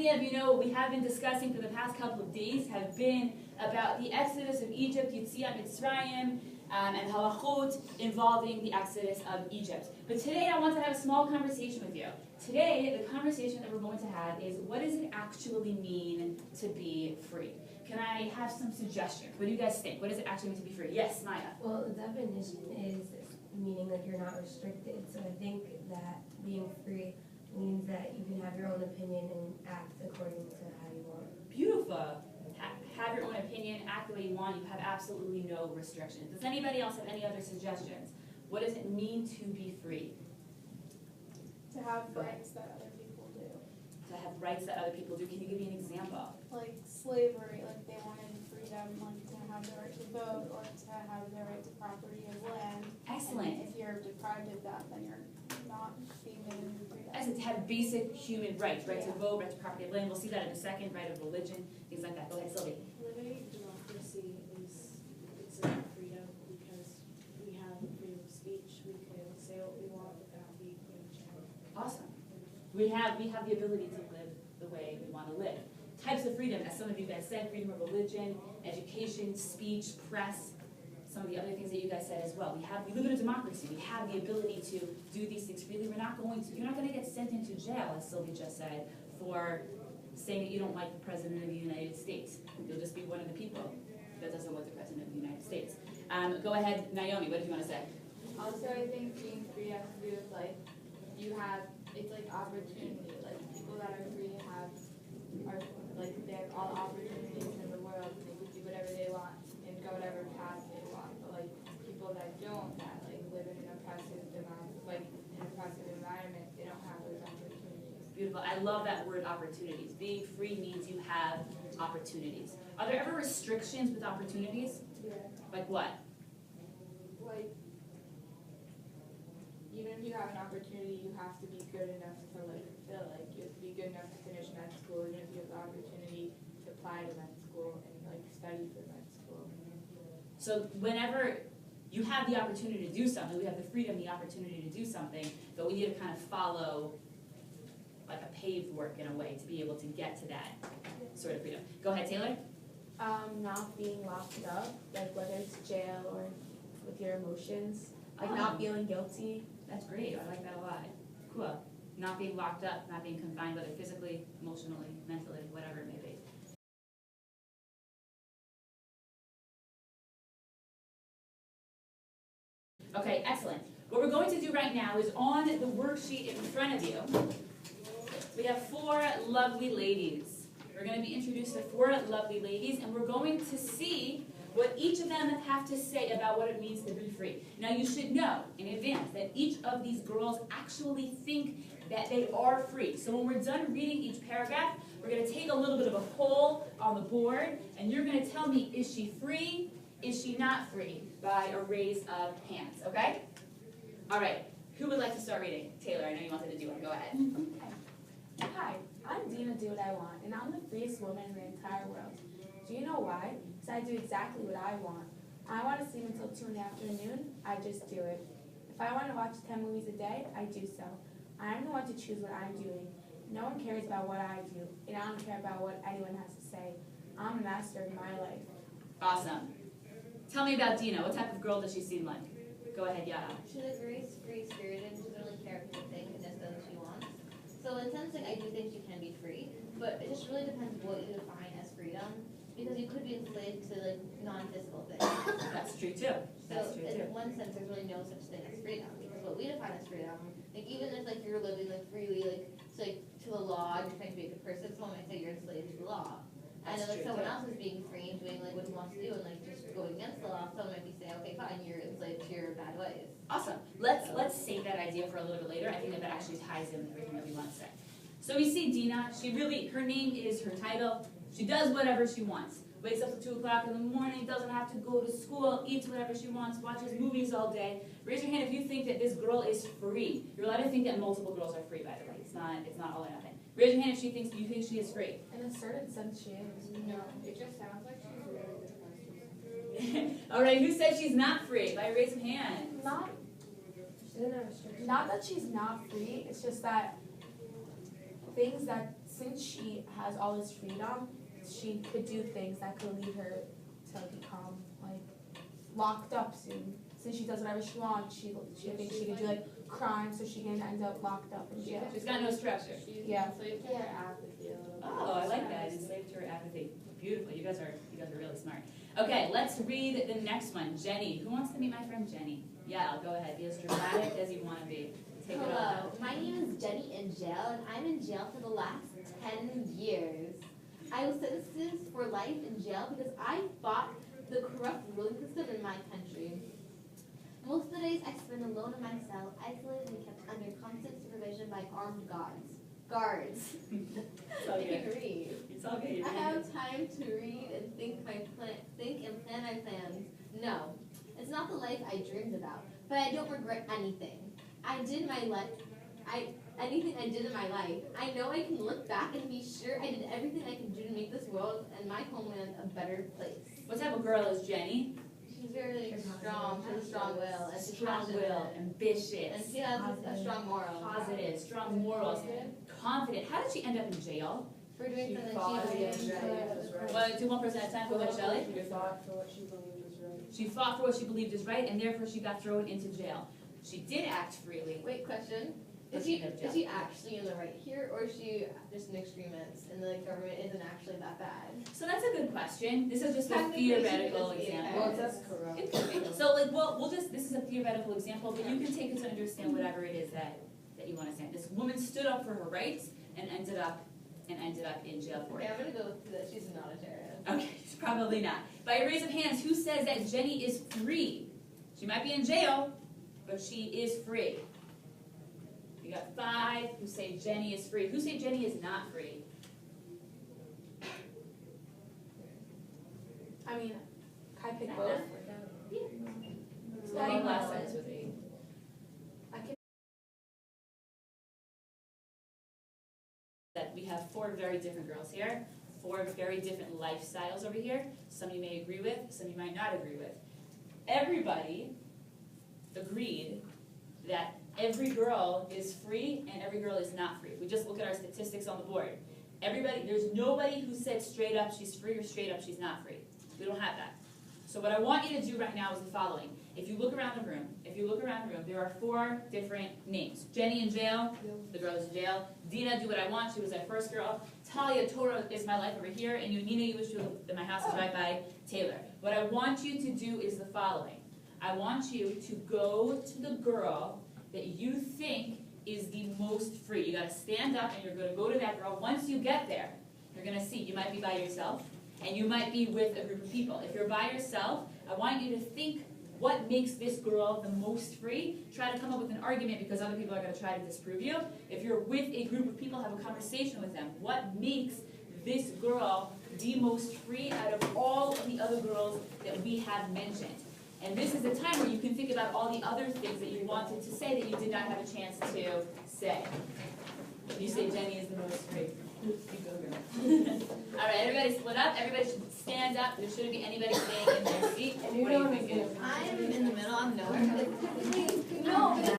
many of you know, what we have been discussing for the past couple of days have been about the exodus of Egypt, Yetziat Mitzrayim, and halachot involving the exodus of Egypt. But today I want to have a small conversation with you. Today, the conversation that we're going to have is, what does it actually mean to be free? Can I have some suggestions? What do you guys think? What does it actually mean to be free? Yes, Maya. Well, the definition is meaning like you're not restricted. So I think that being free means that you can have your own opinion and act according to how you want. Beautiful. Have your own opinion, act the way you want. You have absolutely no restrictions. Does anybody else have any other suggestions? What does it mean to be free? To have rights that other people do. To have rights that other people do. Can you give me an example? Like slavery, like they wanted freedom, like to have the right to vote or to have the right to property of land. Excellent. And if you're deprived of that, then you're not being given freedom. As to have basic human rights, right to Yeah. vote, right to property of land. We'll see that in a second, right of religion, things like that. Go ahead, Sylvie. Living democracy is it's about freedom because we have freedom of speech. We can say what we want without being put in jail. Awesome. We have the ability to live the way we want to live. Types of freedom, as some of you guys said, freedom of religion, education, speech, press, some of the other things that you guys said as well. We live in a democracy. We have the ability to do these things freely. You're not going to get sent into jail, as Sylvie just said, for saying that you don't like the President of the United States. You'll just be one of the people that doesn't like the President of the United States. Go ahead, Naomi, what did you want to say? Also, I think being free has to do with it's like opportunity. Like people that are free they have all the opportunities in the world. They can do whatever they want and go whatever path they want. But like people that don't, that like live in an oppressive environment, they don't have those opportunities. Beautiful. I love that word, opportunities. Being free means you have opportunities. Are there ever restrictions with opportunities? Yeah. Like what? Like even if you have an opportunity, you have to be good enough to fulfill. Like you have to be good enough to finish med school, even if you have the opportunity to apply to med school and study for med school. So whenever you have the opportunity to do something, we have the freedom, the opportunity to do something, but we need to kind of follow like a paved work in a way to be able to get to that sort of freedom. Go ahead, Taylor. Not being locked up, like whether it's jail or with your emotions, like Oh. not feeling guilty. That's great. I like that a lot. Cool. Not being locked up, not being confined, whether physically, emotionally, mentally, whatever it may be. Okay, excellent. What we're going to do right now is on the worksheet in front of you, we have 4 lovely ladies. We're going to be introduced to 4 lovely ladies, and we're going to see what each of them have to say about what it means to be free. Now you should know in advance that each of these girls actually think that they are free. So when we're done reading each paragraph, we're going to take a little bit of a poll on the board, and you're going to tell me, is she free? Is she not free? By a raise of hands, okay? All right, who would like to start reading? Taylor, I know you wanted to do one. Go ahead. Okay. Hi, I'm Dina Do What I Want, and I'm the freest woman in the entire world. Do you know why? Because I do exactly what I want. I want to sleep until 2 in the afternoon, I just do it. If I want to watch 10 movies a day, I do so. I'm the one to choose what I'm doing. No one cares about what I do, and I don't care about what anyone has to say. I'm a master of my life. Awesome. Tell me about Dina. What type of girl does she seem like? Go ahead, Yara. She's a very free-spirited. She doesn't really care if people think and just does what she wants. So in some sense, I do think she can be free, but it just really depends what you define as freedom, because you could be enslaved to non-physical things. That's true too. That's So true in too. one sense, there's really no such thing as freedom, because what we define as freedom, even if you're living freely, to the law, and you're trying to be a good person, someone might say you're enslaved to the law. And That's then true, someone too. else is being free and doing what he wants to do and just going against the law, someone might be saying, okay, fine, you're enslaved to your bad ways. Awesome. Let's save that idea for a little bit later. I think that actually ties in with everything that we want to say. So we see Dina. Her name is her title. She does whatever she wants. Wakes up at 2 o'clock in the morning, doesn't have to go to school, eats whatever she wants, watches movies all day. Raise your hand if you think that this girl is free. You're allowed to think that multiple girls are free, by the way. It's not all or nothing. Raise your hand if you think she is free. In a certain sense, she is. No, it just sounds like she's really good. All right, who says she's not free? By a raise of hands. Not that she's not free, it's just that things that since she has all this freedom, she could do things that could lead her to become like locked up soon. Since she does whatever she wants, she thinks she could do like crime, so she can end up locked up in jail. She's got no structure. Yeah. Enslaved to her apathy a little bit. Oh, I like that. Enslaved to her apathy. Beautiful. You guys are really smart. Okay, let's read the next one. Jenny. Who wants to meet my friend Jenny? Yeah, I'll go ahead. Be as dramatic as you want to be. Take it Hello, on. my name is Jenny in jail, and I'm in jail for the last 10 years. I was sentenced for life in jail because I fought the corrupt ruling system in my country. Most of the days I spent alone in my cell, isolated and kept under constant supervision by armed guards. It's all I can good. read. It's all good. I have time to read and think and plan my plans. No, it's not the life I dreamed about, but I don't regret anything. Anything I did in my life. I know I can look back and be sure I did everything I can do to make this world and my homeland a better place. What type of girl is Jenny? She's very strong. She has a strong will, and she's Strong passionate. will, ambitious, And she has a strong moral. positive, strong morals, confident. How did she end up in jail? For doing something She she fought Well, do one person at a time. Go ahead, Shelley. She fought for what she believed was right. She fought for what she believed is right, and therefore she got thrown into jail. She did act freely. Wait, question. But Is she she, had is she actually in the right here, or is she just an extremist and the government isn't actually that bad? So that's a good question. This is just a Technically, she theoretical could just be a example. Well, that's corrupt. It could be. So like, we'll just, this is a theoretical example, but you can take it to understand whatever it is that you want to say. This woman stood up for her rights and ended up in jail for Okay, it. I'm gonna go with that she's not a terrorist. Okay, it's probably not. By a raise of hands, who says that Jenny is free? She might be in jail, but she is free. You got 5 who say Jenny is free. Who say Jenny is not free? I mean, can I pick both? Studying lessons with me. That we have 4 very different girls here, 4 very different lifestyles over here. Some you may agree with, some you might not agree with. Everybody agreed that every girl is free and every girl is not free. We just look at our statistics on the board. There's nobody who said straight up she's free or straight up she's not free. We don't have that. So what I want you to do right now is the following. If you look around the room, there are 4 different names. Jenny in jail, the girl is in jail. Dina, do what I want, she was our first girl. Talia, Torah is my life over here. And Yunina, you wish my house is right by Taylor. What I want you to do is the following. I want you to go to the girl that you think is the most free. You gotta stand up and you're gonna go to that girl. Once you get there, you're gonna see, you might be by yourself and you might be with a group of people. If you're by yourself, I want you to think what makes this girl the most free. Try to come up with an argument because other people are gonna try to disprove you. If you're with a group of people, have a conversation with them. What makes this girl the most free out of all of the other girls that we have mentioned? And this is the time where you can think about all the other things that you wanted to say that you did not have a chance to say. You say Jenny is the most free. You go, girl. All right, everybody split up. Everybody should stand up. There shouldn't be anybody staying in their seat. What do you think? I'm in the middle. I'm nowhere. No.